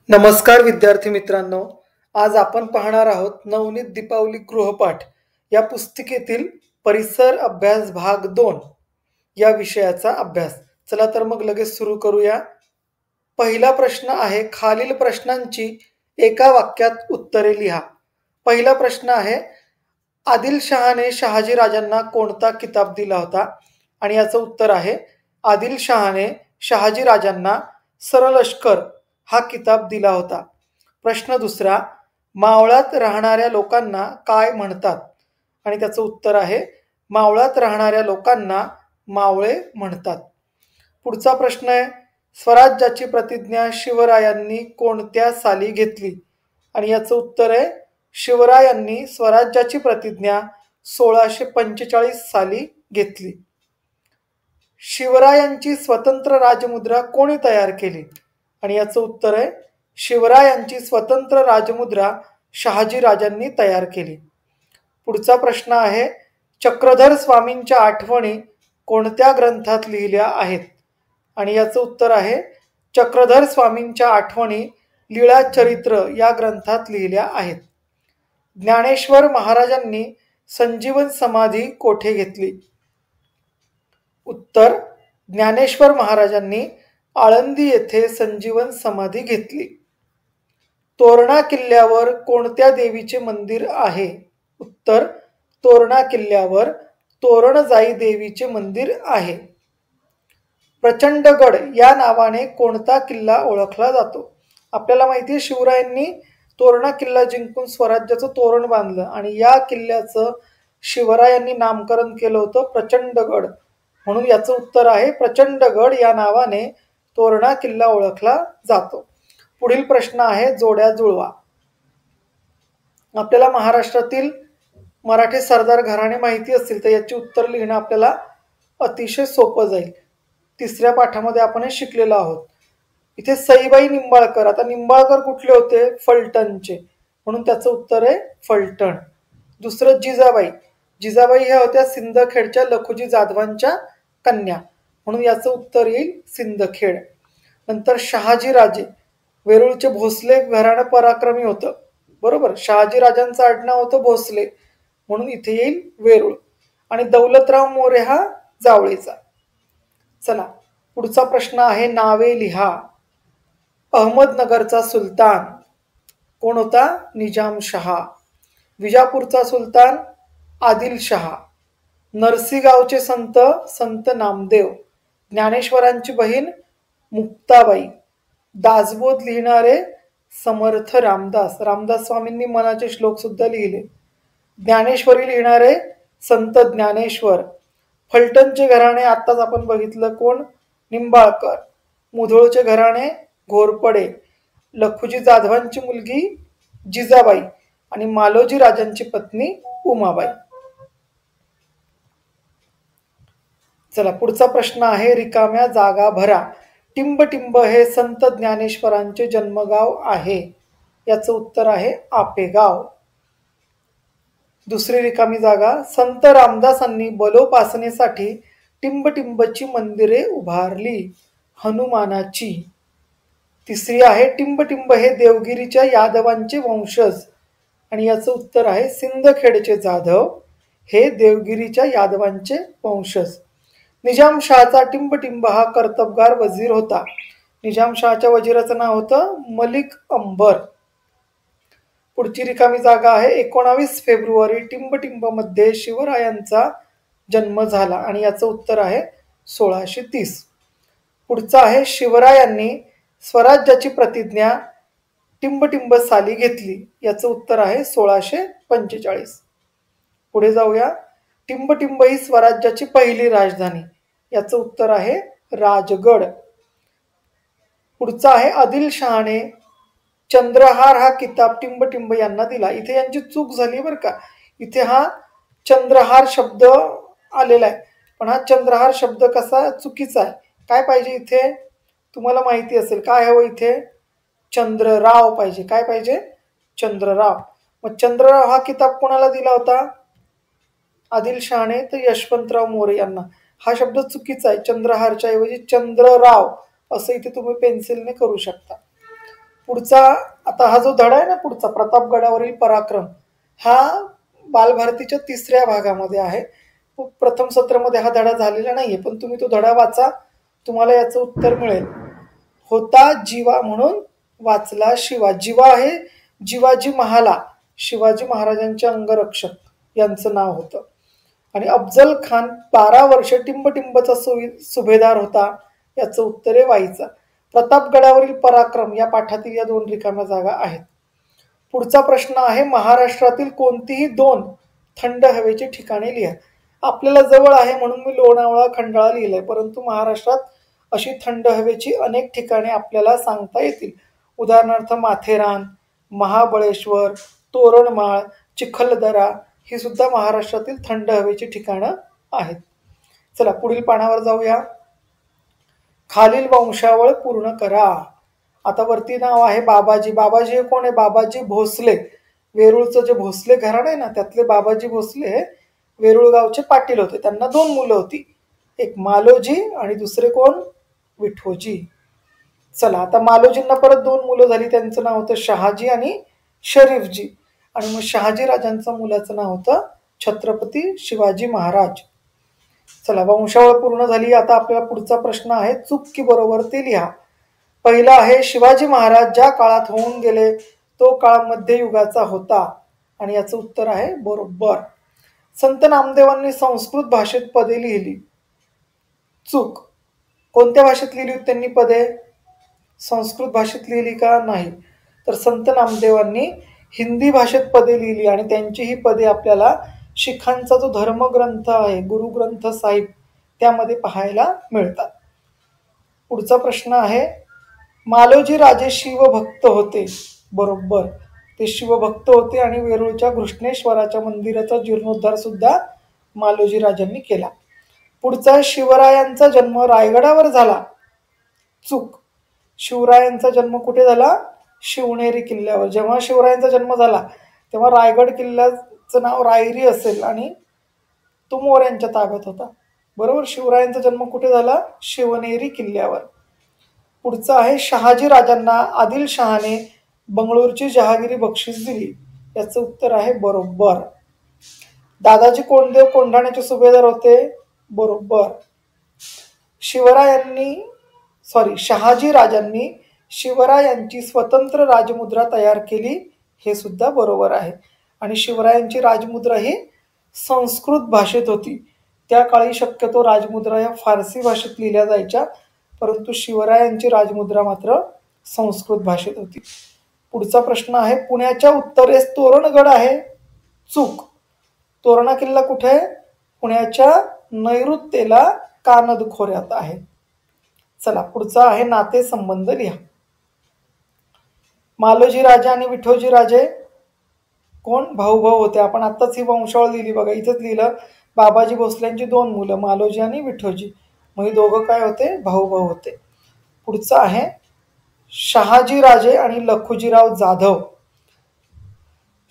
नमस्कार विद्यार्थी मित्रांनो, आज आपण पाहणार आहोत नवनीत दीपावली गृहपाठ या पुस्तिकेतील परिसर अभ्यास भाग 2 या विषयाचा अभ्यास. चला तर मग लगेच सुरू करूया. पहिला प्रश्न आहे, खालील प्रश्नांची एका वाक्यात उत्तरे लिहा. पहिला प्रश्न आहे, आदिलशहाने शहाजी राजांना कोणता किताब दिला होता? आणि याचं उत्तर आहे, आदिलशहाने शहाजी राजांना सरलष्कर हा किताब दिला होता. प्रश्न दुसरा, मावळात राहणाऱ्या लोकांना काय म्हणतात? आणि त्याचं उत्तर आहे, मावळात राहणाऱ्या लोकांना मावळे म्हणतात. पुढचा प्रश्न आहे, स्वराज्याची प्रतिज्ञा शिवरायांनी कोणत्या साली घेतली? आणि याचं उत्तर आहे, शिवरायांनी स्वराज्याची प्रतिज्ञा 1645 साली घेतली. शिवरायांची स्वतंत्र राजमुद्रा कोणी तयार केली? आणि याचं उत्तर आहे, शिवरायांची स्वतंत्र राजमुद्रा शहाजी राजांनी तयार केली. पुढचा प्रश्न आहे, चक्रधर स्वामींच्या आठवणी कोणत्या ग्रंथात लिहिल्या आहेत? आणि याचं उत्तर आहे, चक्रधर स्वामींच्या आठवणी लीळाचरित्र या ग्रंथात लिहिल्या आहेत. ज्ञानेश्वर महाराजांनी संजीवन समाधी कोठे घेतली? उत्तर, ज्ञानेश्वर महाराजांनी आळंदी येथे संजीवन समाधी घेतली. तोरणा किल्ल्यावर कोणत्या देवीचे मंदिर आहे? उत्तर, तोरणा किल्ल्यावर तोरणजाई देवीचे मंदिर आहे. प्रचंडगड या नावाने कोणता किल्ला ओळखला जातो? आपल्याला माहिती आहे, शिवरायांनी तोरणा किल्ला जिंकून स्वराज्याचं तोरण बांधलं आणि या किल्ल्याचं शिवरायांनी नामकरण केलं होतं प्रचंडगड. म्हणून याचं उत्तर आहे, प्रचंडगड या नावाने तोरणा किल्ला ओळखला जातो. पुढील प्रश्न आहे, जोड्या जुळवा. आपल्याला महाराष्ट्रातील मराठी सरदार घराणे माहिती असतील तर याची उत्तर लिहिणं आपल्याला अतिशय सोपं जाईल. तिसऱ्या पाठामध्ये आपण हे शिकलेलो आहोत. इथे सईबाई निंबाळकर, आता निंबाळकर कुठले होते? फलटणचे, म्हणून त्याचं उत्तर आहे फलटण. दुसरं, जिजाबाई. जिजाबाई ह्या होत्या सिंदखेडच्या लखुजी जाधवांच्या कन्या, म्हणून याचं उत्तर येईल सिंदखेड. नंतर शहाजी राजे, वेरूळचे भोसले घराणं पराक्रमी होतं, बरोबर. शहाजी राजांचं आडनाव होतं भोसले, म्हणून इथे येईल वेरूळ. आणि दौलतराव मोरे हा जावळीचा. चला पुढचा प्रश्न आहे, नावे लिहा. अहमदनगरचा सुलतान कोण होता? निजामशहा. विजापूरचा सुलतान आदिलशहा. नरसीगावचे संत संत नामदेव. ज्ञानेश्वरांची बहीण मुक्ताबाई. दासबोध लिहिणारे समर्थ रामदास. रामदास स्वामींनी मनाचे श्लोक सुद्धा लिहिले. ज्ञानेश्वरी लिहिणारे संत ज्ञानेश्वर. फलटणचे घराणे आत्ताच आपण बघितलं, कोण? निंबाळकर. मुधोळचे घराणे घोरपडे. लखुजी जाधवांची मुलगी जिजाबाई आणि मालोजी राजांची पत्नी उमाबाई. चला पुढचा प्रश्न आहे, रिकाम्या जागा भरा. टिंबटिंब हे संत ज्ञानेश्वरांचे जन्मगाव आहे. याचं उत्तर आहे आपेगाव. दुसरी रिकामी जागा, संत रामदासांनी बलोपासनेसाठी टिंबटिंबची मंदिरे उभारली. हनुमानाची. तिसरी आहे, टिंबटिंब हे देवगिरीच्या यादवांचे वंशज, आणि याचं उत्तर आहे सिंदखेडचे जाधव हे देवगिरीच्या यादवांचे वंशज. निजामशहाचा टिंबटिंब हा कर्तबगार वजीर होता. निजामशहाच्या वजीराचं नाव होतं मलिक अंबर. पुढची रिकामी जागा आहे, 19 फेब्रुवारी टिंबटिंब मध्ये शिवरायांचा जन्म झाला, आणि याचं उत्तर आहे 1630. पुढचा आहे, शिवरायांनी स्वराज्याची प्रतिज्ञा टिंबटिंब साली घेतली. याचं उत्तर आहे 1645. पुढे जाऊया, टिंबटिंब ही स्वराज्याची पहिली राजधानी. याचं उत्तर आहे राजगड. पुढचा आहे, आदिलशहाने चंद्रहार हा किताब टिंबटिंब यांना दिला. इथे यांची चूक झाली बरं का. इथे हा चंद्रहार शब्द आलेला आहे, पण हा चंद्रहार शब्द कसा चुकीचा आहे. काय पाहिजे इथे? तुम्हाला माहिती असेल काय हवं इथे? चंद्रराव पाहिजे. काय पाहिजे? चंद्रराव. मग चंद्रराव हा किताब कोणाला दिला होता? आदिलशहाने तर यशवंतराव मोरे यांना. हा शब्द चुकीचा आहे. चंद्रहारच्या ऐवजी चंद्रराव असं इथे तुम्ही पेन्सिलने करू शकता. पुढचा आता हा जो धडा आहे ना पुढचा प्रतापगडावरील पराक्रम हा बालभारतीच्या 3ऱ्या भागामध्ये आहे. प्रथम सत्रामध्ये हा धडा झालेला नाहीये पण तुम्ही तो धडा वाचा, तुम्हाला याचं उत्तर मिळेल. होता जीवा म्हणून वाचला शिवा. जीवा आहे जिवाजी महाला, शिवाजी महाराजांचे अंगरक्षक यांचं नाव होतं. आणि अफजल खान 12 वर्ष टिंबटिंबचा सुभेदार होता. याचं उत्तर आहे वाईचा. प्रतापगडावरील पराक्रम या पाठातील या 2 रिकाम्या जागा आहेत. पुढचा प्रश्न आहे महाराष्ट्रातील कोणतीही 2 थंड हवेची ठिकाणे लिहा. आपल्याला जवळ आहे म्हणून मी लोणावळा खंडाळा लिहिलंय, परंतु महाराष्ट्रात अशी थंड हवेची अनेक ठिकाणे आपल्याला सांगता येतील. उदाहरणार्थ माथेरान, महाबळेश्वर, तोरणमाळ, चिखलदरा ही सुद्धा महाराष्ट्रातील थंड हवेची ठिकाणं आहेत. चला पुढील पानावर जाऊया. खालील वंशावळ पूर्ण करा. आता वरती नाव आहे बाबाजी. बाबाजी हे कोण आहे? बाबाजी भोसले. वेरूळचं जे भोसले घराणं आहे ना त्यातले बाबाजी भोसले हे वेरूळ गावचे पाटील होते. त्यांना 2 मुलं होती, एक मालोजी आणि दुसरे कोण? विठोजी. चला आता मालोजींना परत 2 मुलं झाली. त्यांचं नाव होतं शहाजी आणि शरीफजी. आणि मग शहाजी राजांचं मुलाचं नाव होतं छत्रपती शिवाजी महाराज. चला वंशावळ पूर्ण झाली. आता आपल्याला पुढचा प्रश्न आहे चूक की बरोबर ते लिहा. पहिला आहे शिवाजी महाराज ज्या काळात होऊन गेले तो काळ मध्ययुगाचा होता. आणि याचं उत्तर आहे बरोबर. संत नामदेवांनी संस्कृत भाषेत पदे लिहिली. चूक. कोणत्या भाषेत लिहिली होती त्यांनी पदे? संस्कृत भाषेत लिहिली का? नाही. तर संत नामदेवांनी हिंदी भाषेत पदे लिहिली आणि त्यांची ही पदे आपल्याला शिखांचा जो धर्मग्रंथ आहे गुरुग्रंथ साहिब त्यामध्ये पाहायला मिळतात. पुढचा प्रश्न आहे मालोजी राजे शिवभक्त होते. बरोबर, ते शिवभक्त होते आणि वेरूळच्या घृष्णेश्वराच्या मंदिराचा जीर्णोद्धार सुद्धा मालोजी राजांनी केला. पुढचा शिवरायांचा जन्म रायगडावर झाला. चूक. शिवरायांचा जन्म कुठे झाला? शिवनेरी किल्ल्यावर. जेव्हा शिवरायांचा जन्म झाला तेव्हा रायगड किल्ल्याचं नाव रायरी असेल आणि तो मोऱ्यांच्या ताब्यात होता. बरोबर. शिवरायांचा जन्म कुठे झाला? शिवनेरी किल्ल्यावर. पुढचं आहे शहाजी राजांना आदिलशहाने बंगळूरची जहागिरी बक्षीस दिली. याचं उत्तर आहे बरोबर. दादाजी कोंडदेव कोंढाण्याचे सुभेदार होते. बरोबर. शहाजी राजांनी शिवरायांची स्वतंत्र राजमुद्रा तयार केली. हे सुद्धा बरोबर आहे. आणि शिवरायांची राजमुद्रा ही संस्कृत भाषेत होती. त्या काळी शक्यतो राजमुद्रा या फारसी भाषेत लिहिल्या जायच्या, परंतु शिवरायांची राजमुद्रा मात्र संस्कृत भाषेत होती. पुढचा प्रश्न आहे पुण्याच्या उत्तरेस तोरणगड आहे. चूक. तोरणा किल्ला कुठे आहे? पुण्याच्या नैऋत्येला कानद खोऱ्यात आहे. चला पुढचा आहे नाते संबंध लिहा. मालोजी राजे आणि विठोजी राजे कोण? भाऊ भाऊ होते. आपण आत्ताच ही वंशावळ लिहिली बघा. इथेच लिहिलं बाबाजी भोसल्यांची 2 मुलं मालोजी आणि विठोजी. मग हे दोघं काय होते? भाऊ भाऊ होते. पुढचा आहे शहाजी राजे आणि लखुजीराव जाधव.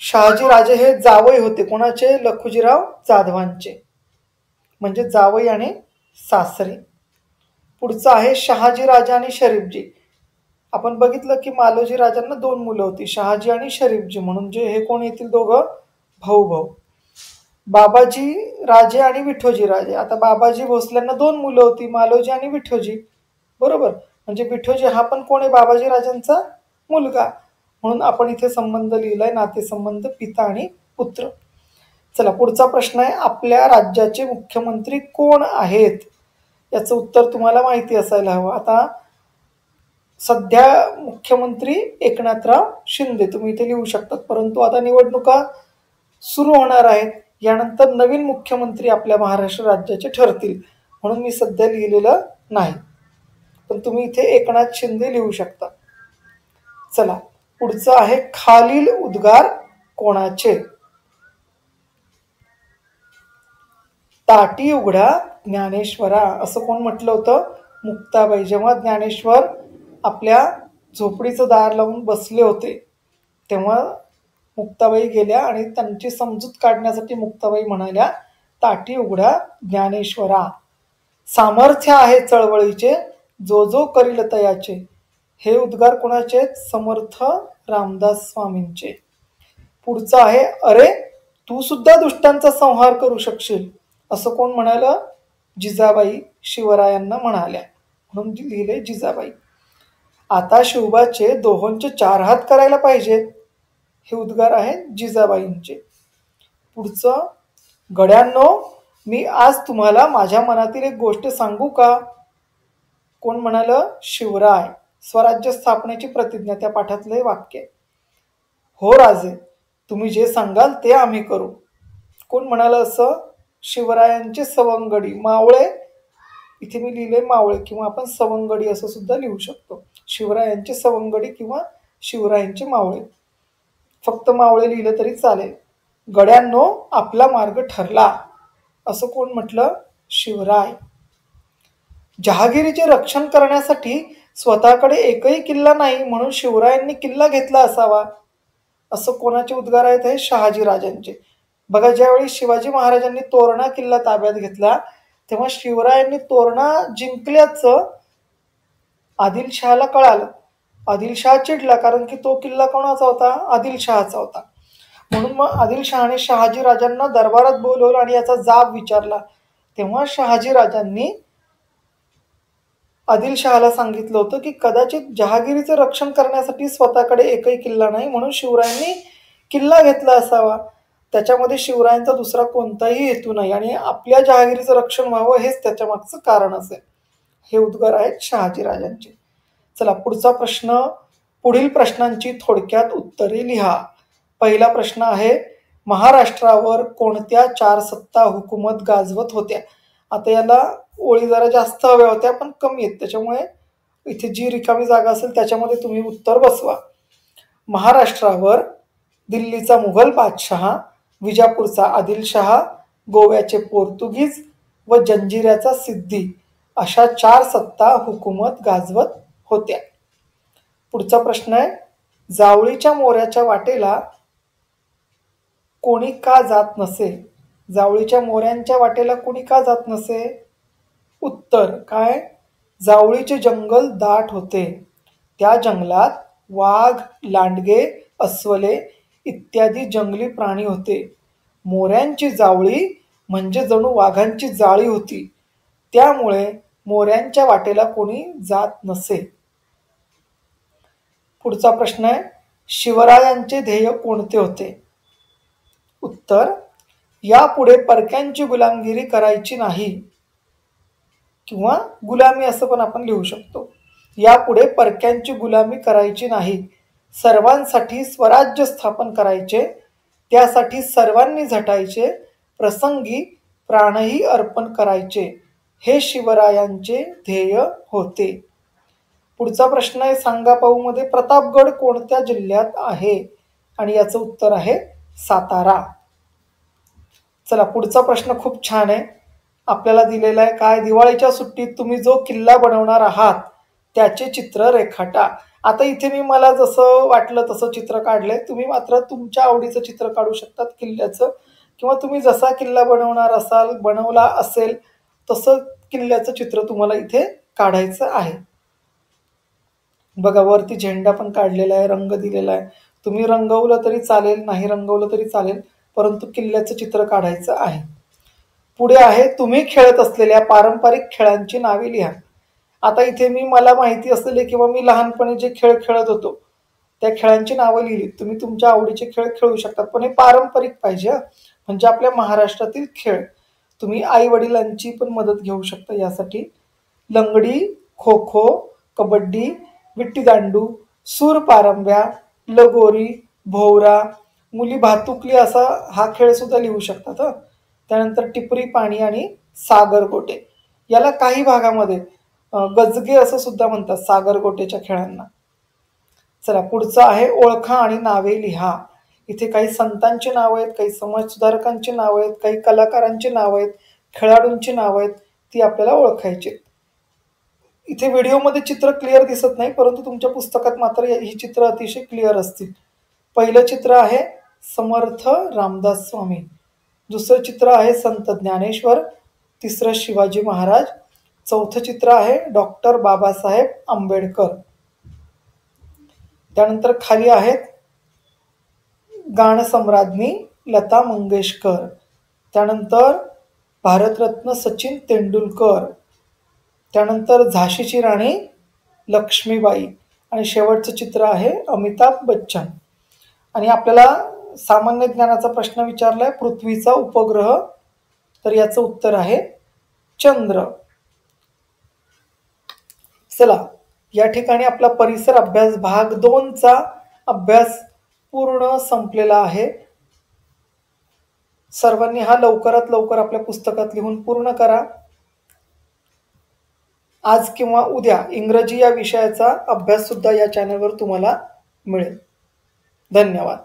शहाजी राजे हे जावई होते. कोणाचे? लखुजीराव जाधवांचे, म्हणजे जावई आणि सासरे. पुढचा आहे शहाजी राजा आणि शरीफजी. आपण बघितलं की मालोजी राजांना 2 मुलं होती, शहाजी आणि शरीफजी, म्हणून जे हे कोण येतील? दोघं भाऊ भाऊ. बाबाजी राजे आणि विठोजी राजे. आता बाबाजी भोसल्यांना 2 मुलं होती, मालोजी आणि विठोजी. बरोबर. म्हणजे विठोजी हा पण कोण आहे? बाबाजी राजांचा मुलगा. म्हणून आपण इथे संबंध लिहिलाय नातेसंबंध पिता आणि पुत्र. चला पुढचा प्रश्न आहे आपल्या राज्याचे मुख्यमंत्री कोण आहेत? याचं उत्तर तुम्हाला माहिती असायला हवं. आता सध्या मुख्यमंत्री एकनाथराव शिंदे तुम्ही इथे लिहू शकतात, परंतु आता निवडणुका सुरू होणार आहेत. यानंतर नवीन मुख्यमंत्री आपल्या महाराष्ट्र राज्याचे ठरतील, म्हणून मी सध्या लिहिलेलं नाही, पण तुम्ही इथे एकनाथ शिंदे लिहू शकता. चला पुढचं आहे खालील उद्गार कोणाचे? ताटी उघडा ज्ञानेश्वरा असं कोण म्हटलं होतं? मुक्ताबाई. जेव्हा ज्ञानेश्वर आपल्या झोपडीचं दार लावून बसले होते तेव्हा मुक्ताबाई गेल्या आणि त्यांची समजूत काढण्यासाठी मुक्ताबाई म्हणाल्या ताटी उघडा ज्ञानेश्वरा. सामर्थ्य आहे चळवळीचे जो जो करील तयाचे, हे उद्गार कोणाचे आहेत? समर्थ रामदास स्वामींचे. पुढचं आहे, अरे तू सुद्धा दुष्टांचा संहार करू शकशील, असं कोण म्हणालं? जिजाबाई शिवरायांना म्हणाल्या, म्हणून लिहिले जिजाबाई. आता शिवबाचे दोहोंचे 4 हात करायला पाहिजेत, हे उद्गार आहेत जिजाबाईंचे. पुढचं, गड्यांनो मी आज तुम्हाला माझ्या मनातील एक गोष्ट सांगू का? कोण म्हणालं? शिवराय. स्वराज्य स्थापनेची प्रतिज्ञा त्या पाठातलं हे वाक्य. हो राजे, तुम्ही जे सांगाल ते आम्ही करू. कोण म्हणालं असं? शिवरायांचे सवंगडी मावळे. इथे मी लिहिले मावळे, किंवा आपण सवंगडी असं सुद्धा लिहू शकतो. शिवरायांचे सवंगडी किंवा शिवरायांचे मावळे, फक्त मावळे लिहिलं तरी चालेल. गड्यांनो आपला मार्ग ठरला, असं कोण म्हटलं? शिवराय. जहागिरीचे रक्षण करण्यासाठी स्वतःकडे एकही किल्ला नाही, म्हणून शिवरायांनी किल्ला घेतला असावा, असं कोणाचे उद्गार आहेत? हे शहाजी राजांचे. बघा, ज्यावेळी शिवाजी महाराजांनी तोरणा किल्ला ताब्यात घेतला तेव्हा शिवरायांनी तोरणा जिंकल्याचं आदिलशहाला कळालं. आदिलशहा चिडला, कारण की तो किल्ला कोणाचा होता? आदिलशहाचा होता. म्हणून मग आदिलशहाने शहाजी राजांना दरबारात बोलवलं आणि याचा जाब विचारला. तेव्हा शहाजी राजांनी आदिलशहाला सांगितलं होतं की कदाचित जहागिरीचं रक्षण करण्यासाठी स्वतःकडे एकही किल्ला नाही, म्हणून शिवरायांनी किल्ला घेतला असावा. त्याच्यामध्ये शिवरायांचा दुसरा कोणताही हेतू नाही आणि आपल्या जहागिरीचं रक्षण व्हावं हेच त्याच्या मागचं कारण असेल. हे उद्गार आहेत शहाजी राजांचे. चला पुढचा प्रश्न. पुढील प्रश्नांची थोडक्यात उत्तरे लिहा. पहिला प्रश्न आहे, महाराष्ट्रावर कोणत्या 4 सत्ता हुकूमत गाजवत होत्या? आता याला ओळी जरा जास्त हव्या होत्या पण कमी आहेत, त्याच्यामुळे इथे जी रिकामी जागा असेल त्याच्यामध्ये तुम्ही उत्तर बसवा. महाराष्ट्रावर दिल्लीचा मुघल बादशहा, विजापूरचा आदिलशहा, गोव्याचे पोर्तुगीज व जंजिऱ्याचा सिद्धी अशा 4 सत्ता हुकूमत गाजवत होत्या. पुढचा प्रश्न आहे, जावळीच्या मोऱ्याच्या वाटेला कोणी का जात नसे? जावळीच्या मोऱ्यांच्या वाटेला कोणी का जात नसे? उत्तर काय? जावळीचे जंगल दाट होते. त्या जंगलात वाघ, लांडगे, अस्वले इत्यादी जंगली प्राणी होते. मोऱ्यांची जावळी म्हणजे जणू वाघांची जाळी होती. त्यामुळे मोऱ्यांच्या वाटेला कोणी जात नसे. पुढचा प्रश्न आहे, शिवरायांचे ध्येय कोणते होते? उत्तर, यापुढे परक्यांची गुलामगिरी करायची नाही, किंवा गुलामी असं पण आपण लिहू शकतो. यापुढे परक्यांची गुलामी करायची नाही, सर्वांसाठी स्वराज्य स्थापन करायचे, त्यासाठी सर्वांनी झटायचे, प्रसंगी प्राणही अर्पण करायचे, हे शिवरायांचे ध्येय होते. पुढचा प्रश्न आहे, सांगा पाहू मध्ये प्रतापगड कोणत्या जिल्ह्यात आहे? आणि याचं उत्तर आहे सातारा. चला पुढचा प्रश्न खूप छान आहे, आपल्याला दिलेला आहे काय? दिवाळीच्या सुट्टीत तुम्ही जो किल्ला बनवणार आहात त्याचे चित्र रेखाटा. आता इथे मी मला जसं वाटलं तसं चित्र काढलंय, तुम्ही मात्र तुमच्या आवडीचं चित्र काढू शकतात किल्ल्याचं, किंवा तुम्ही जसा किल्ला बनवला असेल तसं किल्ल्याचं चित्र तुम्हाला इथे काढायचं आहे. बघा, वरती झेंडा पण काढलेला आहे, रंग दिलेला आहे. तुम्ही रंगवलं तरी चालेल, नाही रंगवलं तरी चालेल, परंतु किल्ल्याचं चित्र काढायचं आहे. पुढे आहे, तुम्ही खेळत असलेल्या पारंपरिक खेळांची नावे लिहा. आता इथे मी मला माहिती असलेले किंवा मी लहानपणी जे खेळ खेळत होतो त्या खेळांची नावं लिहिली. तुम्ही तुमच्या आवडीचे खेळ खेळू शकतात, पण हे पारंपरिक पाहिजे, म्हणजे आपल्या महाराष्ट्रातील खेळ. तुम्ही आई वडिलांची पण मदत घेऊ शकता यासाठी. लंगडी, खो खो, कबड्डी, विट्टीदांडू, सूर पारंब्या, लगोरी, भोवरा, मुली भातुकली असा हा खेळ सुद्धा लिहू शकतात. त्यानंतर टिपरी पाणी आणि सागरगोटे, याला काही भागामध्ये गजगे असं सुद्धा म्हणतात सागरगोटेच्या खेळांना. चला पुढचं आहे, ओळखा आणि नावे लिहा. इथे काही संतांची नावं आहेत, काही समाज सुधारकांची नावं आहेत, काही कलाकारांची नावं आहेत, खेळाडूंची नावं आहेत, ती आपल्याला ओळखायची. इथे व्हिडिओमध्ये चित्र क्लिअर दिसत नाही, परंतु तुमच्या पुस्तकात मात्र ही चित्र अतिशय क्लिअर असतील. पहिलं चित्र आहे समर्थ रामदास स्वामी, दुसरं चित्र आहे संत ज्ञानेश्वर, तिसरं शिवाजी महाराज, चौथं चित्र आहे डॉक्टर बाबासाहेब आंबेडकर. त्यानंतर खाली आहेत गानसम्राज्ञी लता मंगेशकर, त्यानंतर भारतरत्न सचिन तेंडुलकर, त्यानंतर झाशीची राणी लक्ष्मीबाई आणि शेवटचं चित्र आहे अमिताभ बच्चन. आणि आपल्याला सामान्य ज्ञानाचा प्रश्न विचारलाय पृथ्वीचा उपग्रह, तर याचं उत्तर आहे चंद्र. चला, या ठिकाणी आपला परिसर अभ्यास भाग 2 चा अभ्यास पूर्ण संपलेला आहे. सर्वांनी हा लवकरात लवकर आपल्या पुस्तकात लिहून पूर्ण करा. आज किंवा उद्या इंग्रजी या विषयाचा अभ्यास सुद्धा या चॅनलवर तुम्हाला मिळेल. धन्यवाद.